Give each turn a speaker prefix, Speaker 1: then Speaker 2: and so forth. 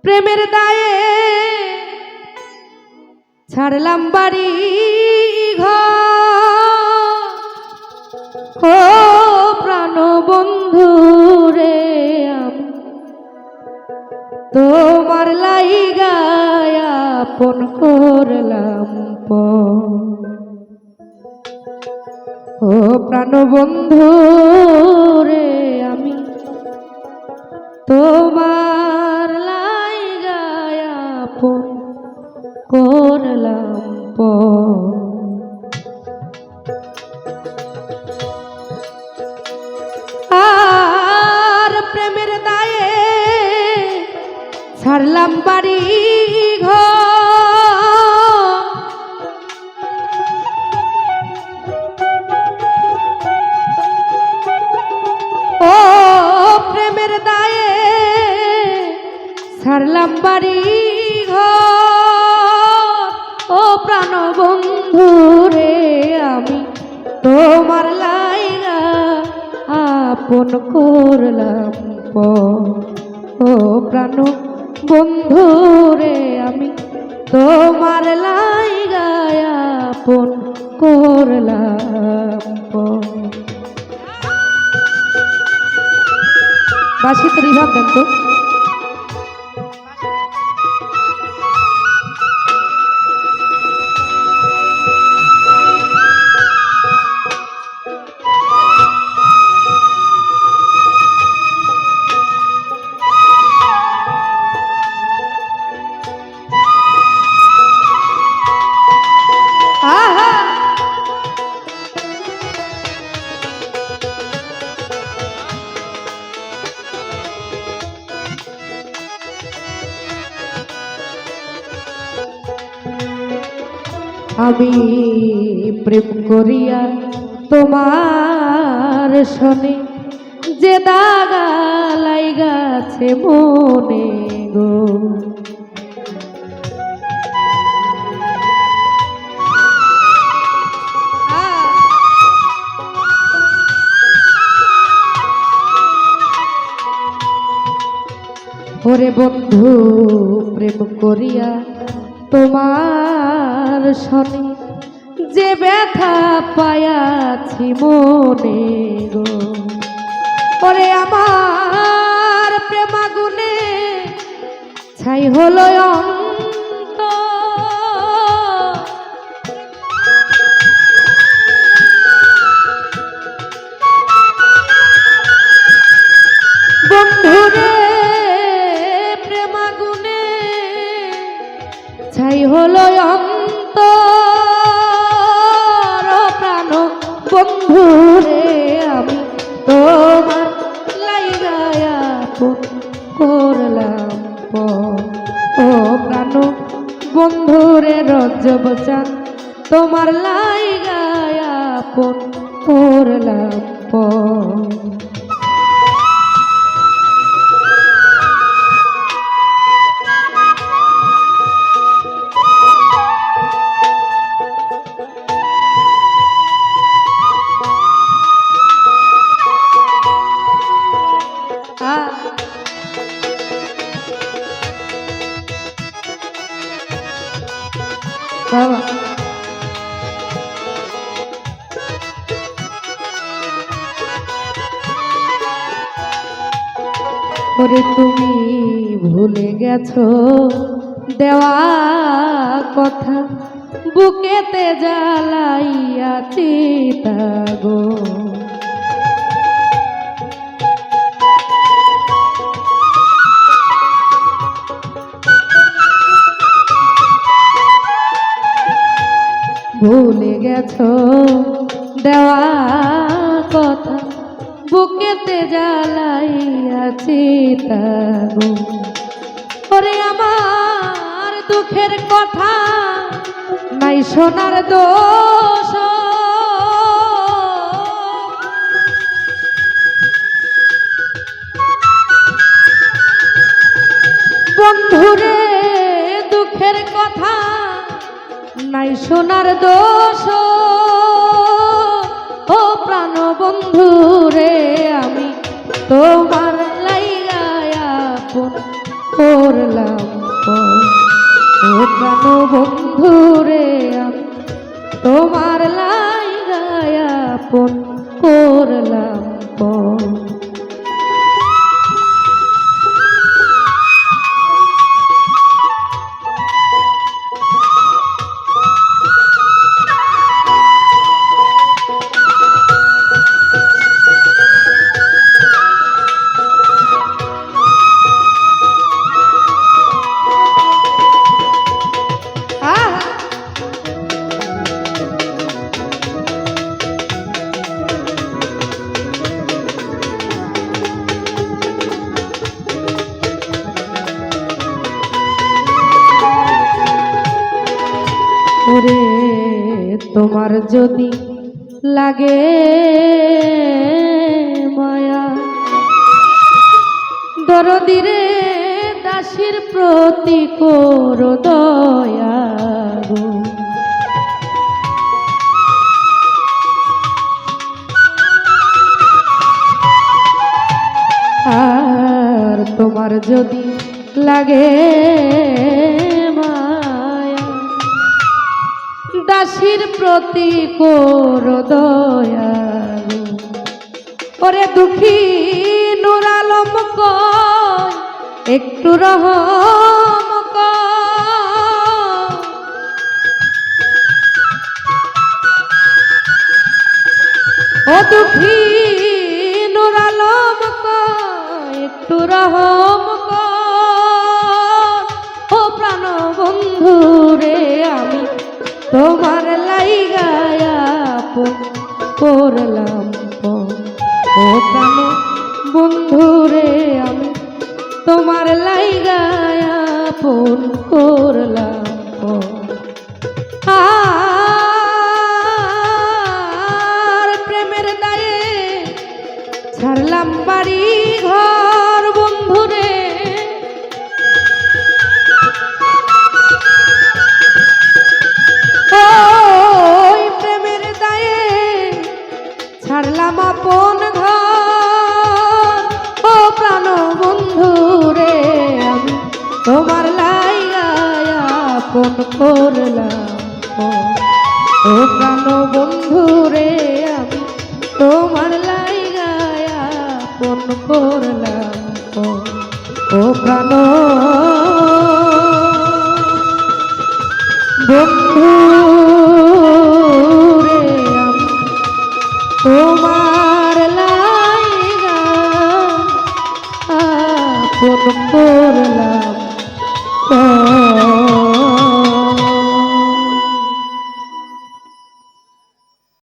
Speaker 1: প্রেমের দায়ে ছাড়লাম বাড়ি ঘর, ও প্রাণ বন্ধু রে, আমি তোমার লাইগায় আপন করলাম পর। ও প্রাণ বন্ধু রে, আমি তোমার লাইগায় আপন করলাম পর। আর প্রেমের দায়ে ছাড়লাম বাড়ি ঘর, ও প্রেমের দায়ে ছাড়লাম বাড়ি ঘর, ও প্রাণ বন্ধু রে, আমি তোমার লাইগা আপন করলাম পর। ও প্রাণ বন্ধু রে, আমি তোমার লাইগা আপন করলাম পর। বাঁশিতে রিভাব দেন তো। আমি প্রেম করিয়া তোমার শনে যে দাগা লাইগাছে মনে গো, ওরে বন্ধু প্রেম করিয়া তোমার শনি যে ব্যথা পায়াছি মনে গো, ওরে আমার প্রেমাগুনে ছাই হলো অন্ত, বন্ধুরে প্রেমাগুনে ছাই হলো অন্ত, প্রাণ বন্ধু রে, আমি তোমার লাইগায় আপন করলাম পর। ও প্রাণ বন্ধু রে, রজব চাঁদ তোমার লাইগায় আপন করলাম পর। বাবা ওরে তুমি ভুলে গেছো দেওয়া কথা, বুকেতে জ্বালাইয়াছি গো, ভুলে গেছো দেওয়া কথা, বুকেতে জ্বালাইয়াছি গো, ওরে আমার দুঃখের কথা নাই শোনার দোষ, বন্ধুরে দুঃখের কথা নাই শোনার দোষ, ও প্রাণ বন্ধু রে, আমি তোমার লাইগায় আপন করলাম পর। ও প্রাণ বন্ধু রে আমি তোমার লাইগায় আপন করলাম পর। ওরে তোমার যদি লাগে মায়া, দরদিরে দাসীর প্রতি কর দয়া গো। আর তোমার যদি লাগে দাসীর প্রতি কর দয়া, ওরে দুঃখী নূর আলম কয় একটু রহম কর। ও দুঃখী নূর আলম কয় একটু রহম কর। ও প্রাণ বন্ধু রে আমি তোমার লাইগায় আপন করলাম পর। ও প্রাণ বন্ধু রে আমি তোমার লাইগায় আপন করলাম পর। আর প্রেমের দায়ে ছাড়লাম বাড়ি ঘর বন্ধু রে। ছাড়লাম আপন ঘর। ও প্রাণ বন্ধু রে আমি তোমার লাইগায় আপন করলাম পর। ও প্রাণ বন্ধু রে আমি তোমার লাইগায় আপন করলাম পর। ও প্রাণ বন্ধু রে আমি তোমার লাইগা আপন করলাম।